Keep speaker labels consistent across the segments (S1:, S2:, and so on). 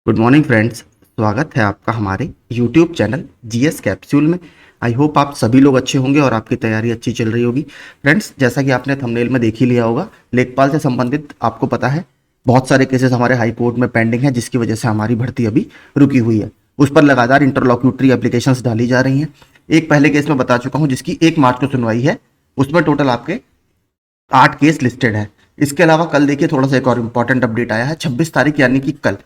S1: Good morning friends. स्वागत है आपका हमारे यूट्यूब चैनल जीएस कैप्सूल में। आई होप आप सभी लोग अच्छे होंगे और आपकी तैयारी अच्छी चल रही होगी। फ्रेंड्स, जैसा कि आपने थंबनेल में देख ही लिया होगा, लेखपाल से संबंधित आपको पता है बहुत सारे केसेस हमारे हाई कोर्ट में पेंडिंग है, जिसकी वजह से हमारी भर्ती अभी रुकी हुई है। उस पर लगातार इंटरलॉक्यूटरी एप्लीकेशंस डाली जा रही हैं। एक पहले केस में बता चुका हूँ जिसकी 1 मार्च को सुनवाई है, उसमें टोटल आपके 8 केस लिस्टेड है। इसके अलावा कल देखिए थोड़ा सा एक और इम्पॉर्टेंट अपडेट आया है, 26 तारीख यानी कि कल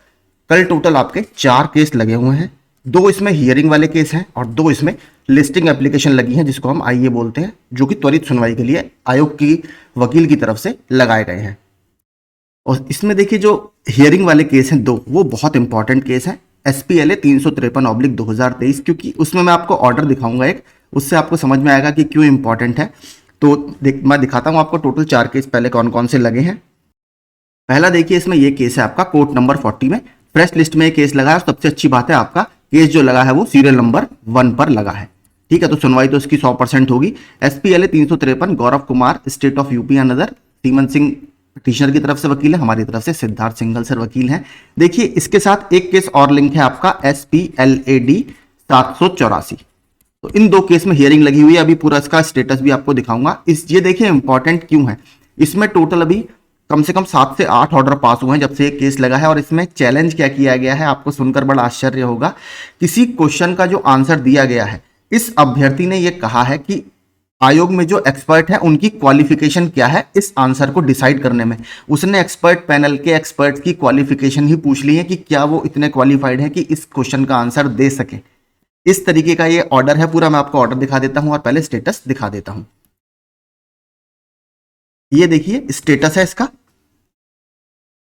S1: कल टोटल आपके 4 केस लगे हुए हैं। 2 इसमें हियरिंग वाले केस हैं और 2 इसमें लिस्टिंग एप्लीकेशन लगी हैं, जिसको हम आईए बोलते हैं, जो कि त्वरित सुनवाई के लिए आयोग की वकील की तरफ से लगाए गए हैं। और इसमें देखिए जो हियरिंग वाले केस हैं 2, वो बहुत इंपॉर्टेंट केस हैं। SPLA 353/2023, क्योंकि उसमें मैं आपको ऑर्डर दिखाऊंगा एक, उससे आपको समझ में आएगा कि क्यों इंपॉर्टेंट है। तो मैं दिखाता हूं आपको टोटल 4 केस पहले कौन कौन से लगे हैं। पहला देखिए, इसमें ये केस है आपका कोर्ट नंबर 40 में, फ्रेश लिस्ट में ये केस लगा है। सबसे अच्छी बात है, आपका केस जो लगा है वो सीरियल नंबर 1 पर लगा है। ठीक है, तो सुनवाई तो इसकी 100% होगी। SPLA 353, Gaurav Kumar, state of UP and other. Semen Singh petitioner की तरफ से वकील है, हमारी तरफ से सिद्धार्थ सिंघल सर वकील हैं। देखिए इसके साथ एक केस और लिंक है आपका SPLAD 784। तो इन 2 केस में हियरिंग लगी हुई है। अभी पूरा इसका स्टेटस भी आपको दिखाऊंगा। ये देखिए इंपॉर्टेंट क्यों है। इसमें टोटल अभी कम से कम 7 से 8 ऑर्डर पास हुए हैं जब से एक केस लगा है। और इसमें चैलेंज क्या किया गया है, आपको सुनकर बड़ा आश्चर्य होगा। किसी क्वेश्चन का जो आंसर दिया गया है, इस अभ्यर्थी ने यह कहा है कि आयोग में जो एक्सपर्ट है उनकी क्वालिफिकेशन क्या है इस आंसर को डिसाइड करने में। उसने एक्सपर्ट पैनल के एक्सपर्ट की क्वालिफिकेशन ही पूछ ली है कि क्या वो इतने क्वालिफाइड है कि इस क्वेश्चन का आंसर दे सके। इस तरीके का ये ऑर्डर है पूरा। मैं आपको ऑर्डर दिखा देता हूं और पहले स्टेटस दिखा देता हूं। ये देखिए स्टेटस है इसका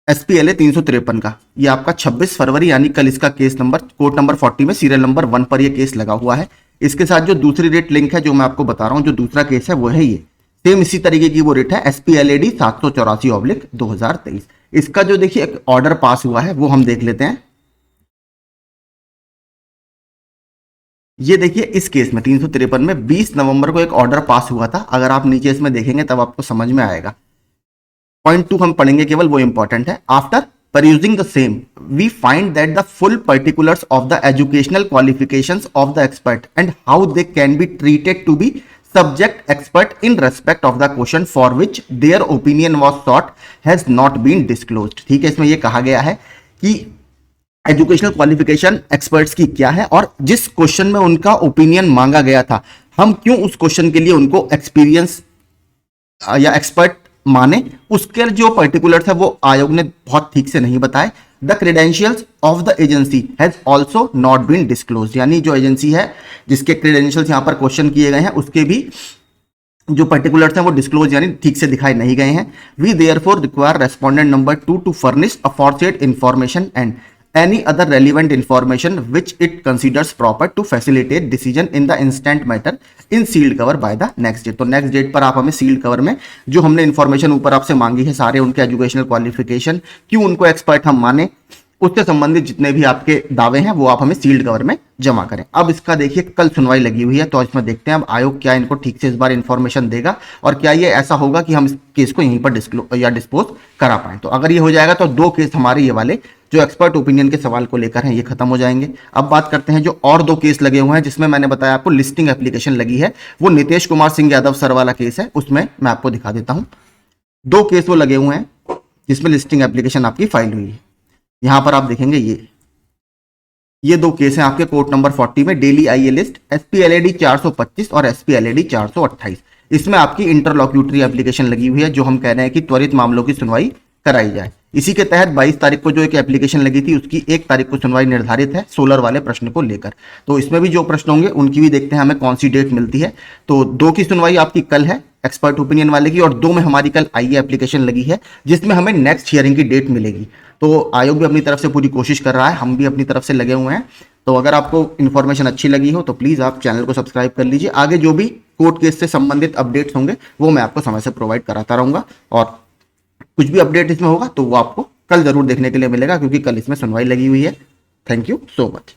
S1: SPLA 353 का। ये आपका 26 फरवरी यानी कल इसका केस नंबर कोर्ट नंबर 40 में सीरियल नंबर 1 पर ये केस लगा हुआ है। इसके साथ जो दूसरी रेट लिंक है, जो मैं आपको बता रहा हूं, जो दूसरा केस है वो है ये, सेम इसी तरीके की वो रेट है SPLAD 784/2023। इसका जो देखिए एक ऑर्डर पास हुआ है वो हम देख लेते हैं। ये देखिए इस केस में 353 में 20 नवंबर को एक ऑर्डर पास हुआ था। अगर आप नीचे इसमें देखेंगे तब आपको समझ में आएगा। पॉइंट 2 हम पढ़ेंगे केवल, वो इंपॉर्टेंट है। After perusing the same, we find that the full particulars of the educational qualifications of the expert and how they can be treated to be subject expert in respect of the question for which their opinion was sought has not been disclosed। ठीक है, इसमें यह कहा गया है कि educational qualification experts की क्या है और जिस क्वेश्चन में उनका ओपिनियन मांगा गया था, हम क्यों उस क्वेश्चन के लिए उनको एक्सपीरियंस या एक्सपर्ट माने, उसके जो पर्टिकुलर्स है वो आयोग ने बहुत ठीक से नहीं बताए। The credentials of the agency has also not been disclose, यानी जो एजेंसी है जिसके क्रेडेंशियल्स यहां पर क्वेश्चन किए गए हैं, उसके भी जो पर्टिकुलर्स हैं वो डिस्क्लोज यानी ठीक से दिखाई नहीं गए हैं। We therefore require respondent number 2 to furnish aforesaid information and any other relevant information which it considers proper to facilitate decision in the instant matter in sealed cover by the next date। तो next date पर आप हमें sealed cover में जो हमने information ऊपर आपसे मांगी है, सारे उनके एजुकेशनल क्वालिफिकेशन, क्यों उनको एक्सपर्ट हम माने, उससे संबंधित जितने भी आपके दावे हैं वो आप हमें सील्ड कवर में जमा करें। अब इसका देखिए कल सुनवाई लगी हुई है, तो इसमें देखते हैं अब आयोग क्या इनको ठीक से इस बार इंफॉर्मेशन देगा और क्या ये ऐसा होगा कि हम इस केस को यहीं पर डिस्पोज करा पाए। तो अगर ये हो जाएगा तो 2 केस हमारे ये वाले जो एक्सपर्ट ओपिनियन के सवाल को लेकर हैं ये खत्म हो जाएंगे। अब बात करते हैं जो और 2 केस लगे हुए हैं, जिसमें मैंने बताया आपको लिस्टिंग एप्लीकेशन लगी है, वो नितेश कुमार सिंह यादव सर वाला केस है। उसमें मैं आपको दिखा देता हूं 2 केस वो लगे हुए हैं जिसमें लिस्टिंग एप्लीकेशन आपकी फाइल हुई है। यहां पर आप देखेंगे ये 2 केस हैं आपके कोर्ट नंबर 40 में, डेली आईए लिस्ट SPLAD 425 और SPLAD 428। इसमें आपकी इंटरलॉक्यूटरी एप्लीकेशन लगी हुई है, जो हम कह रहे हैं कि त्वरित मामलों की सुनवाई कराई जाए। इसी के तहत 22 तारीख को जो एक एप्लीकेशन लगी थी, उसकी 1 तारीख को सुनवाई निर्धारित है सोलर वाले प्रश्न को लेकर। तो इसमें भी जो प्रश्न होंगे उनकी भी देखते हैं हमें कौन सी डेट मिलती है। तो 2 की सुनवाई आपकी कल है एक्सपर्ट ओपिनियन वाले की, और 2 में हमारी कल आईए एप्लीकेशन लगी है, जिसमें हमें नेक्स्ट हियरिंग की डेट मिलेगी। तो आयोग भी अपनी तरफ से पूरी कोशिश कर रहा है, हम भी अपनी तरफ से लगे हुए हैं। तो अगर आपको इन्फॉर्मेशन अच्छी लगी हो तो प्लीज़ आप चैनल को सब्सक्राइब कर लीजिए। आगे जो भी कोर्ट केस से संबंधित अपडेट्स होंगे वो मैं आपको समय से प्रोवाइड कराता रहूँगा, और कुछ भी अपडेट इसमें होगा तो वो आपको कल जरूर देखने के लिए मिलेगा, क्योंकि कल इसमें सुनवाई लगी हुई है। Thank you so much.